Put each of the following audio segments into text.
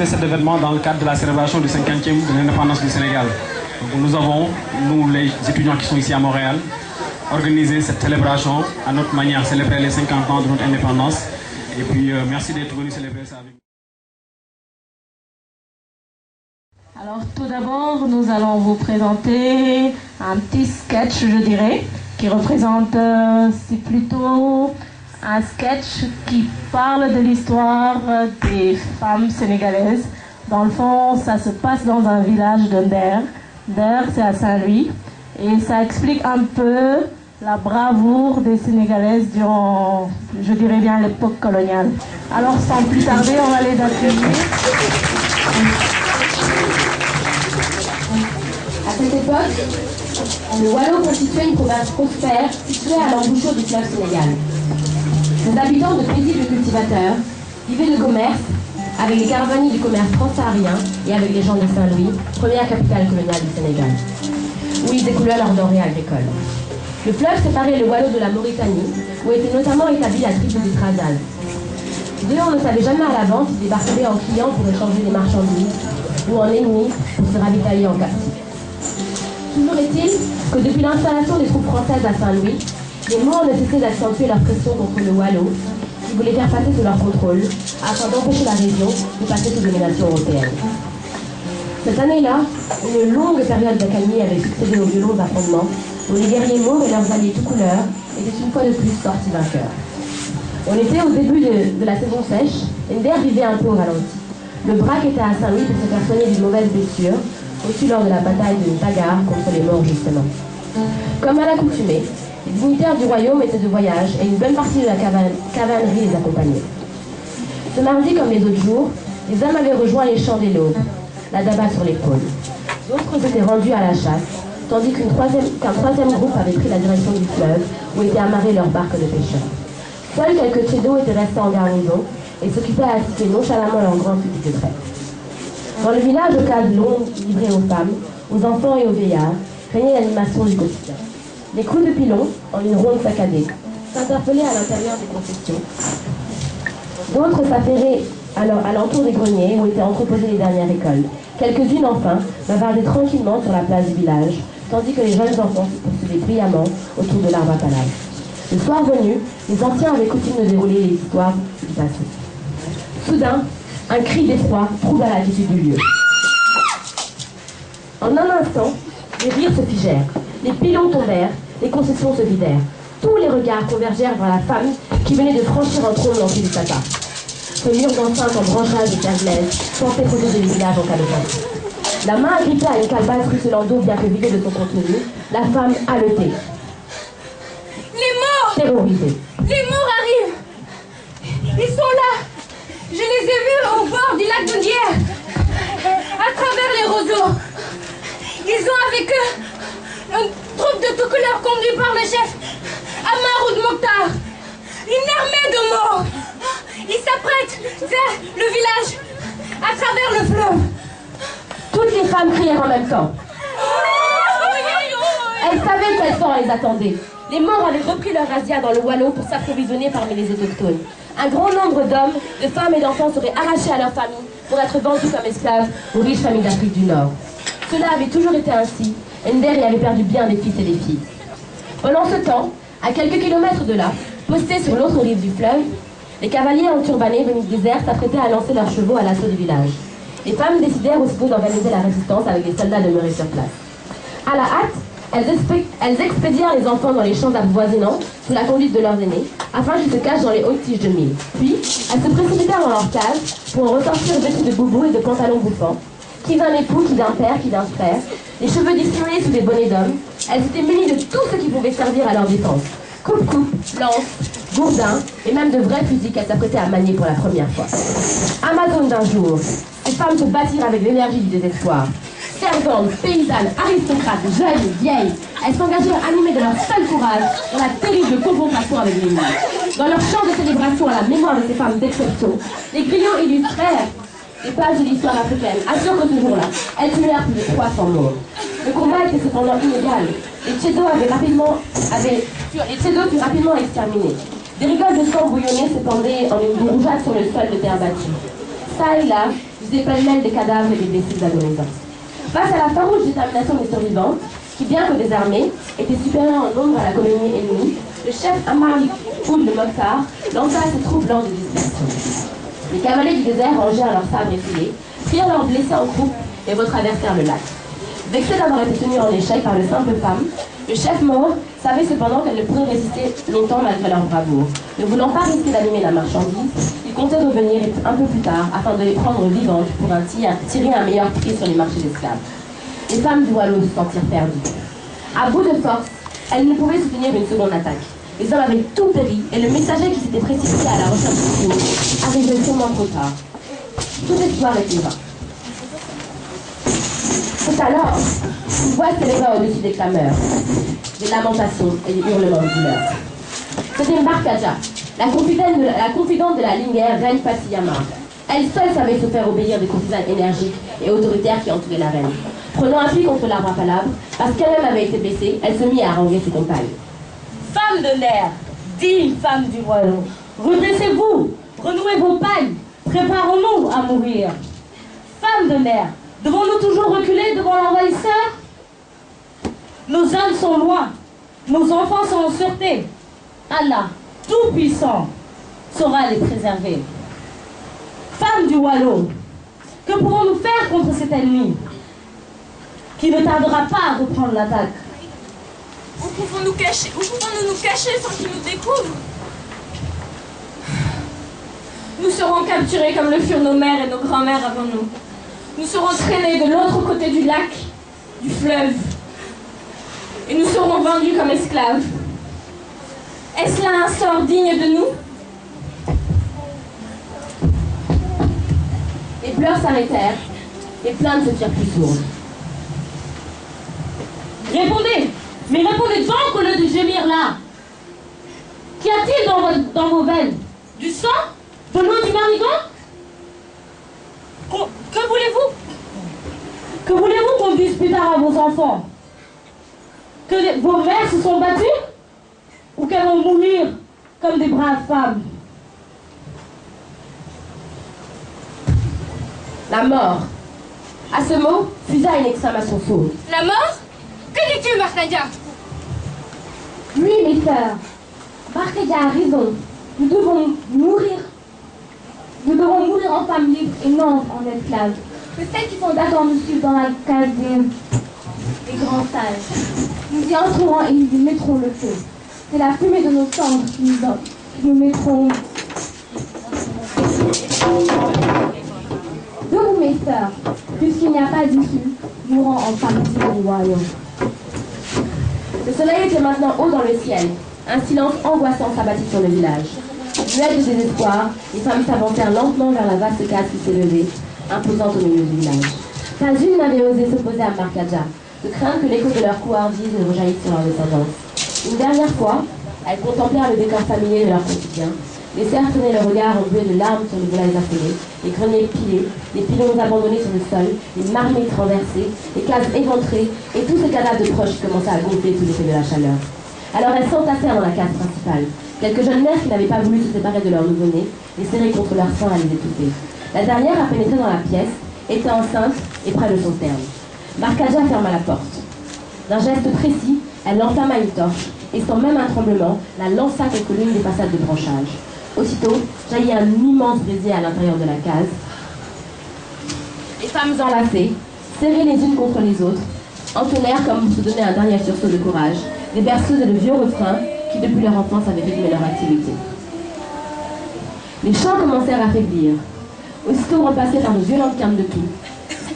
organisé cet événement dans le cadre de la célébration du 50e de l'indépendance du Sénégal. Donc, nous avons, nous les étudiants qui sont ici à Montréal, organisé cette célébration à notre manière, célébrer les 50 ans de notre indépendance. Et puis, merci d'être venus célébrer ça avec nous. Alors tout d'abord, nous allons vous présenter un petit sketch, je dirais, qui représente, c'est plutôt un sketch qui parle de l'histoire des femmes sénégalaises. Dans le fond, ça se passe dans un village de Nder. Nder, c'est à Saint-Louis. Et ça explique un peu la bravoure des Sénégalaises durant, je dirais bien, l'époque coloniale. Alors sans plus tarder, on va les accueillir. À cette époque, le Waalo constituait une province prospère située à l'embouchure du fleuve Sénégal. Ses habitants, de paisibles cultivateurs, vivaient de commerce avec les caravaniers du commerce transsaharien et avec les gens de Saint-Louis, première capitale coloniale du Sénégal, où ils écoulaient leurs denrées agricoles. Le fleuve séparait le Waalo de la Mauritanie, où était notamment établie la tribu des Trasal. D'eux, on ne savait jamais à l'avance s'ils débarqueraient en clients pour échanger des marchandises ou en ennemis pour se ravitailler en captif. Toujours est-il que depuis l'installation des troupes françaises à Saint-Louis, les Maures ne cessaient d'accentuer leur pression contre le Waalo, qui voulait faire passer sous leur contrôle, afin d'empêcher la région de passer sous domination européenne. Cette année-là, une longue période d'accalmie avait succédé aux violents affrontements, où les guerriers Maures et leurs alliés tout couleurs étaient une fois de plus sortis vainqueurs. On était au début de la saison sèche, et Nder vivait un peu au ralenti. Le braque était à Saint-Louis pour se faire soigner d'une mauvaise blessure, reçue lors de la bataille de Tagar contre les Maures justement. Comme à l'accoutumée, les dignitaires du royaume étaient de voyage et une bonne partie de la cavalerie les accompagnait. Ce mardi, comme les autres jours, les hommes avaient rejoint les champs des Laubes, la daba sur l'épaule. D'autres étaient rendus à la chasse, tandis qu'un troisième groupe avait pris la direction du fleuve, où étaient amarrés leurs barques de pêcheurs. Seuls quelques Tchédos étaient restés en garnison et s'occupaient à assister nonchalamment leurs grands fusils de traite. Dans le village aux cases longues livrées aux femmes, aux enfants et aux vieillards, régnait l'animation du quotidien. Les coups de pilon, en une ronde saccadée, s'interpellaient à l'intérieur des concessions. D'autres s'affairaient à l'entour des greniers où étaient entreposées les dernières récoltes. Quelques-unes, enfin, bavardaient tranquillement sur la place du village, tandis que les jeunes enfants se poursuivaient brillamment autour de l'arbre à palabre. Le soir venu, les anciens avaient coutume de dérouler les histoires du passé. Soudain, un cri d'effroi troubla l'attitude du lieu. En un instant, les rires se figèrent, les pilons tombèrent, les concessions se vidèrent. Tous les regards convergèrent vers la femme qui venait de franchir un trône lancé du tata. Ce mur d'enceinte en branchage de terre-glaise pensait protéger les villages en cas de temps. La main agrippée à une calebasse ruisselant d'eau bien que vidée de son contenu, la femme haletait. Les morts! Terrorisée. Les morts arrivent! Ils sont là! Je les ai vus au bord du lac d'Ondière, à travers les roseaux. Ils ont avec eux une troupe de tout couleurs conduite par le chef Amaroud Mokhtar. Une armée de morts. Ils s'apprêtent vers le village, à travers le fleuve. Toutes les femmes crièrent en même temps. Elles savaient quel sort les attendait. Les Maures avaient repris leur razzia dans le Waalo pour s'approvisionner parmi les autochtones. Un grand nombre d'hommes, de femmes et d'enfants seraient arrachés à leur famille pour être vendus comme esclaves aux riches familles d'Afrique du Nord. Cela avait toujours été ainsi, et Nder y avait perdu bien des fils et des filles. Pendant ce temps, à quelques kilomètres de là, postés sur l'autre rive du fleuve, les cavaliers enturbanés venus du désert s'apprêtaient à lancer leurs chevaux à l'assaut du village. Les femmes décidèrent aussitôt d'organiser la résistance avec les soldats demeurés sur place. À la hâte, elles expédièrent les enfants dans les champs avoisinants sous la conduite de leurs aînés, afin qu'ils se cachent dans les hautes tiges de mil. Puis, elles se précipitèrent dans leur case pour en ressortir vêtues de boubous et de pantalons bouffants, qui d'un époux, qui d'un père, qui d'un frère, les cheveux dissimulés sous des bonnets d'hommes. Elles étaient munies de tout ce qui pouvait servir à leur défense. Coupe-coupe, lance, gourdin et même de vrais fusils qu'elles s'apprêtaient à manier pour la première fois. Amazone d'un jour, ces femmes se battirent avec l'énergie du désespoir. Servantes, paysannes, aristocrates, jeunes, vieilles, elles s'engagèrent animées de leur seul courage dans la terrible confrontation avec l'ennemi. Dans leur chant de célébration à la mémoire de ces femmes d'exception, les grillons illustrèrent les pages de l'histoire africaine assurent que ce jour-là, elles tuèrent plus de 300 morts. Le combat était cependant inégal. Les Tchédos furent rapidement exterminés. Des rigoles de sang bouillonnées se pendaient en une boue rougeâtre sur le sol de terre battue. Ça et là, disaient pêle-mêle des cadavres et des blessés agonisants. Face à la farouche détermination des survivants, qui bien que désarmés, étaient supérieurs en nombre à la colonie ennemie, le chef Amar Oud le Mokhtar lança ses troupes lors de dispersion. Les cavaliers du désert rangèrent leurs sabres effilés, prirent leurs blessés en groupe et retraversèrent le lac. Vexés d'avoir été tenus en échec par de simples femmes, le chef mort savait cependant qu'elles ne pourraient résister longtemps malgré leur bravoure. Ne voulant pas risquer d'animer la marchandise, il comptait revenir un peu plus tard afin de les prendre vivantes pour tirer un meilleur prix sur les marchés d'esclaves. Les femmes du Wallo se sentirent perdues. À bout de force, elles ne pouvaient soutenir une seconde attaque. Les hommes avaient tout péri et le messager qui s'était précipité à la recherche de Bruno arrivait sûrement trop tard. Tout espoir était vain. C'est alors qu'une voix s'éleva au-dessus des clameurs, des lamentations et des hurlements de douleur. C'était Markaja, la confidente de la Linguère, reine Fatiyama. Elle seule savait se faire obéir des courtisans énergiques et autoritaires qui entouraient la reine. Prenant appui contre l'arbre à palabres, parce qu'elle-même avait été blessée, elle se mit à haranguer ses compagnes. Femme de l'air, digne femme du royaume, redressez-vous, renouez vos pagnes, préparons-nous à mourir. Femme de l'air, devons-nous toujours reculer devant l'envahisseur? Nos âmes sont loin, nos enfants sont en sûreté. Allah, tout-puissant, saura les préserver. Femme du Wallo, que pouvons-nous faire contre cet ennemi qui ne tardera pas à reprendre l'attaque? Où pouvons-nous nous cacher sans qu'ils nous découvrent? Nous serons capturés comme le furent nos mères et nos grands-mères avant nous. Nous serons traînés de l'autre côté du lac, du fleuve, et nous serons vendus comme esclaves. Est-ce là un sort digne de nous? Les pleurs s'arrêtèrent, les plaintes se firent plus sourdes. Répondez, mais répondez donc au lieu de gémir là. Qu'y a-t-il dans vos veines? Du sang? De l'eau du marigot? Que voulez-vous? Que voulez-vous qu'on dise plus tard à vos enfants? Que vos mères se sont battues? Ou qu'elles vont mourir comme des braves femmes? La mort. À ce mot, fusa une exclamation sourde. La mort? Que dis-tu, Markaja? Oui, mes sœurs, Markaja a raison. Nous devons mourir. Nous devons mourir en femmes libres et non en esclaves. Que celles qui sont d'accord nous suivent dans la case des grands sages. Nous y entrerons et nous y mettrons le feu. C'est la fumée de nos cendres qui nous mettront. De vous, mes sœurs, puisqu'il n'y a pas d'issue, mourant en femmes libres du royaume. Le soleil était maintenant haut dans le ciel. Un silence angoissant s'abattit sur le village. Muettes de désespoir, les familles s'avancèrent lentement vers la vaste case qui s'élevait, imposante au milieu du village. Pas une n'avait osé s'opposer à Markaja, de craindre que l'écho de leur couardise ne rejaillisse sur leur descendance. Une dernière fois, elles contemplèrent le décor familier de leur quotidien, laissèrent tourner le regard embué de larmes sur les volailles affolées, les greniers pilés, les pilons abandonnés sur le sol, les marmites renversées, les cases éventrées et tous ces cadavres de proches qui commençaient à gonfler sous l'effet de la chaleur. Alors elles s'entassèrent dans la case principale. Quelques jeunes mères qui n'avaient pas voulu se séparer de leur nouveau-né, les serrer contre leur sein à les étouffer. La dernière a pénétré dans la pièce, était enceinte et près de son terme. Markaja ferma la porte. D'un geste précis, elle enflamma une torche et sans même un tremblement, la lança contre l'une des façades de branchage. Aussitôt, jaillit un immense brasier à l'intérieur de la case. Les femmes enlacées, serrées les unes contre les autres, entonnèrent comme pour se donner un dernier sursaut de courage, des berceuses et de vieux refrains qui, depuis leur enfance, avaient rythmé leur activité. Les chants commencèrent à faiblir, aussitôt remplacés par de violentes quintes de toux.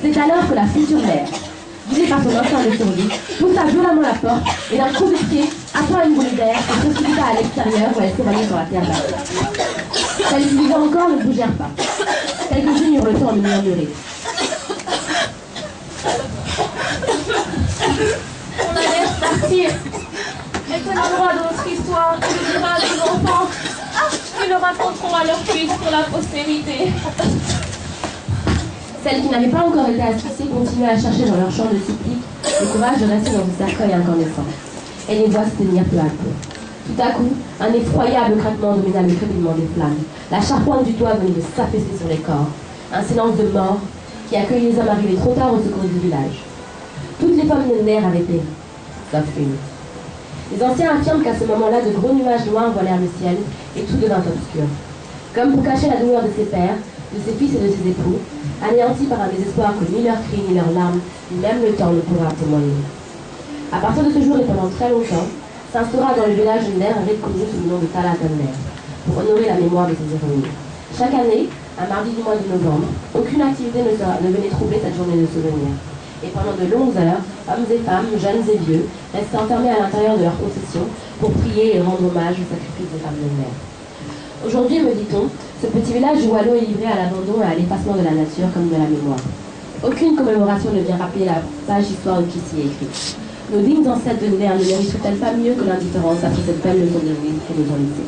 C'est alors que la future mère, guidée par son instinct de survie, poussa violemment la porte et d'un coup de pied, après une boule d'air, elle précipita à l'extérieur où elle s'évanouit sur la terre battue. Celles qui vivaient encore ne bougèrent pas. Quelques-unes eurent le temps de murmurer. On a l'air de partir. Elle connaîtra de notre histoire et le dira à nos enfants qui le raconteront à leur fils pour la postérité. Celles qui n'avaient pas encore été asphyxiées continuaient à chercher dans leur champ de supplique le courage de rester dans ce cercueil incandescent. Et les voix s'éteignirent peu à peu. Tout à coup, un effroyable craquement domina le crépitement des flammes. La charpente du toit venait de s'affaisser sur les corps. un silence de mort qui accueille les hommes arrivés trop tard au secours du village. Toutes les femmes de Ner avaient péri, sauf une. Les anciens affirment qu'à ce moment-là, de gros nuages noirs voilèrent le ciel et tout devint obscur. Comme pour cacher la douleur de ses pères, de ses fils et de ses époux, anéantis par un désespoir que ni leurs cris ni leurs larmes, ni même le temps ne pourra témoigner. À partir de ce jour et pendant très longtemps, s'instaura dans le village de Ner un rite connu sous le nom de Talat al-Ner, pour honorer la mémoire de ses héroïnes. Chaque année, un mardi du mois de novembre, aucune activité ne venait troubler cette journée de souvenir. Et pendant de longues heures, hommes et femmes, jeunes et vieux, restaient enfermés à l'intérieur de leur procession pour prier et rendre hommage au sacrifice des femmes de Ner. Aujourd'hui, me dit-on, ce petit village du Wallo est livré à l'abandon et à l'effacement de la nature comme de la mémoire. Aucune commémoration ne vient rappeler la page d'histoire qui s'y est écrite. Nos dignes ancêtres de Ner ne mériteraient-elles pas mieux que l'indifférence après cette belle leçon de vie qu'elles nous ont laissée?